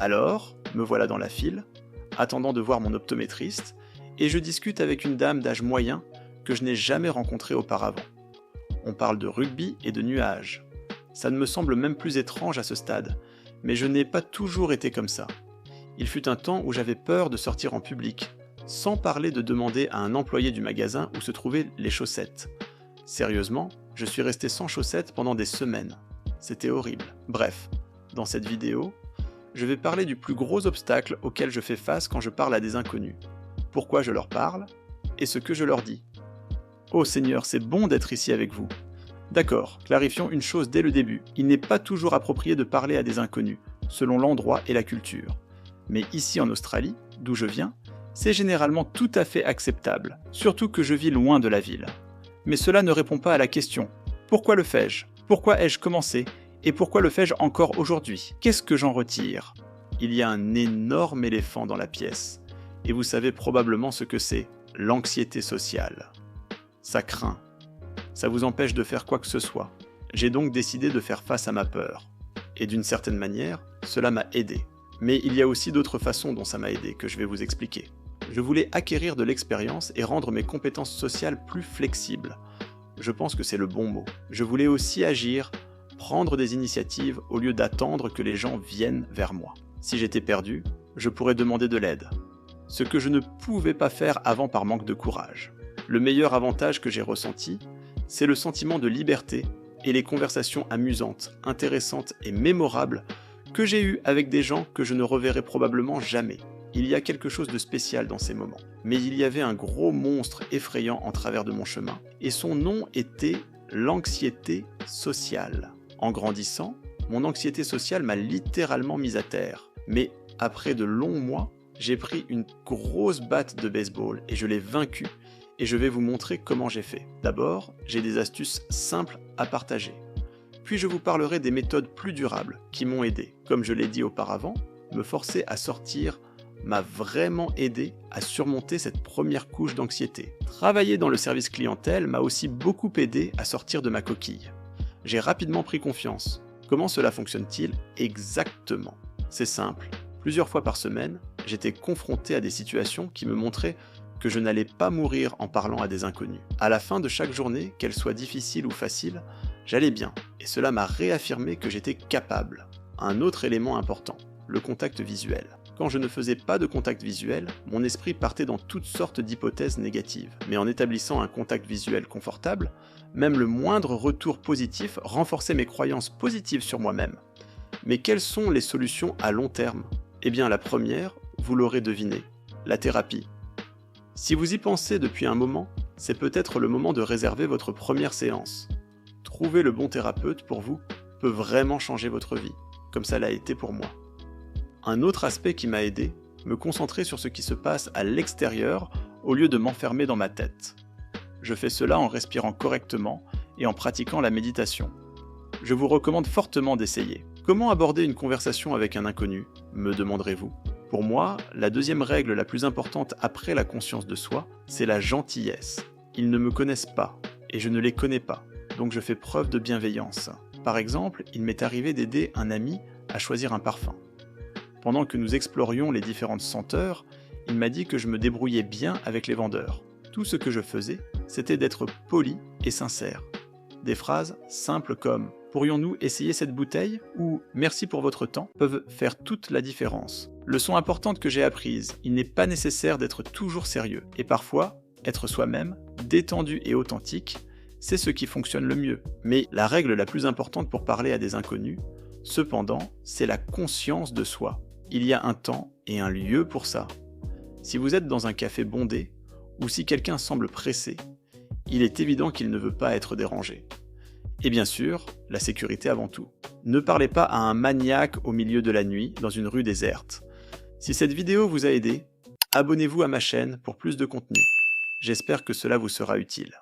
Alors, me voilà dans la file, attendant de voir mon optométriste, et je discute avec une dame d'âge moyen que je n'ai jamais rencontrée auparavant. On parle de rugby et de nuages. Ça ne me semble même plus étrange à ce stade, mais je n'ai pas toujours été comme ça. Il fut un temps où j'avais peur de sortir en public, sans parler de demander à un employé du magasin où se trouvaient les chaussettes. Sérieusement, je suis resté sans chaussettes pendant des semaines. C'était horrible. Bref, dans cette vidéo, je vais parler du plus gros obstacle auquel je fais face quand je parle à des inconnus. Pourquoi je leur parle et ce que je leur dis. Oh Seigneur, c'est bon d'être ici avec vous. D'accord, clarifions une chose dès le début. Il n'est pas toujours approprié de parler à des inconnus, selon l'endroit et la culture. Mais ici en Australie, d'où je viens, c'est généralement tout à fait acceptable, surtout que je vis loin de la ville. Mais cela ne répond pas à la question. Pourquoi le fais-je ? Pourquoi ai-je commencé ? Et pourquoi le fais-je encore aujourd'hui ? Qu'est-ce que j'en retire ? Il y a un énorme éléphant dans la pièce. Et vous savez probablement ce que c'est, l'anxiété sociale. Ça craint. Ça vous empêche de faire quoi que ce soit. J'ai donc décidé de faire face à ma peur. Et d'une certaine manière, cela m'a aidé. Mais il y a aussi d'autres façons dont ça m'a aidé que je vais vous expliquer. Je voulais acquérir de l'expérience et rendre mes compétences sociales plus flexibles. Je pense que c'est le bon mot. Je voulais aussi agir, prendre des initiatives au lieu d'attendre que les gens viennent vers moi. Si j'étais perdu, je pourrais demander de l'aide. Ce que je ne pouvais pas faire avant par manque de courage. Le meilleur avantage que j'ai ressenti, c'est le sentiment de liberté et les conversations amusantes, intéressantes et mémorables que j'ai eues avec des gens que je ne reverrai probablement jamais. Il y a quelque chose de spécial dans ces moments. Mais il y avait un gros monstre effrayant en travers de mon chemin, et son nom était l'anxiété sociale. En grandissant, mon anxiété sociale m'a littéralement mis à terre. Mais après de longs mois, j'ai pris une grosse batte de baseball et je l'ai vaincue. Et je vais vous montrer comment j'ai fait. D'abord, j'ai des astuces simples à partager. Puis je vous parlerai des méthodes plus durables qui m'ont aidé. Comme je l'ai dit auparavant, me forcer à sortir m'a vraiment aidé à surmonter cette première couche d'anxiété. Travailler dans le service clientèle m'a aussi beaucoup aidé à sortir de ma coquille. J'ai rapidement pris confiance. Comment cela fonctionne-t-il exactement ? C'est simple. Plusieurs fois par semaine, j'étais confronté à des situations qui me montraient que je n'allais pas mourir en parlant à des inconnus. À la fin de chaque journée, qu'elle soit difficile ou facile, j'allais bien, et cela m'a réaffirmé que j'étais capable. Un autre élément important, le contact visuel. Quand je ne faisais pas de contact visuel, mon esprit partait dans toutes sortes d'hypothèses négatives. Mais en établissant un contact visuel confortable, même le moindre retour positif renforçait mes croyances positives sur moi-même. Mais quelles sont les solutions à long terme ? Eh bien la première, vous l'aurez deviné, la thérapie. Si vous y pensez depuis un moment, c'est peut-être le moment de réserver votre première séance. Trouver le bon thérapeute pour vous peut vraiment changer votre vie, comme ça l'a été pour moi. Un autre aspect qui m'a aidé, me concentrer sur ce qui se passe à l'extérieur au lieu de m'enfermer dans ma tête. Je fais cela en respirant correctement et en pratiquant la méditation. Je vous recommande fortement d'essayer. Comment aborder une conversation avec un inconnu, me demanderez-vous ? Pour moi, la deuxième règle la plus importante après la conscience de soi, c'est la gentillesse. Ils ne me connaissent pas, et je ne les connais pas, donc je fais preuve de bienveillance. Par exemple, il m'est arrivé d'aider un ami à choisir un parfum. Pendant que nous explorions les différentes senteurs, il m'a dit que je me débrouillais bien avec les vendeurs. Tout ce que je faisais, c'était d'être poli et sincère. Des phrases simples comme « Pourrions-nous essayer cette bouteille ?» ou « Merci pour votre temps » peuvent faire toute la différence. Leçon importante que j'ai apprise, il n'est pas nécessaire d'être toujours sérieux. Et parfois, être soi-même, détendu et authentique, c'est ce qui fonctionne le mieux. Mais la règle la plus importante pour parler à des inconnus, cependant, c'est la conscience de soi. Il y a un temps et un lieu pour ça. Si vous êtes dans un café bondé, ou si quelqu'un semble pressé, il est évident qu'il ne veut pas être dérangé. Et bien sûr, la sécurité avant tout. Ne parlez pas à un maniaque au milieu de la nuit, dans une rue déserte. Si cette vidéo vous a aidé, abonnez-vous à ma chaîne pour plus de contenu. J'espère que cela vous sera utile.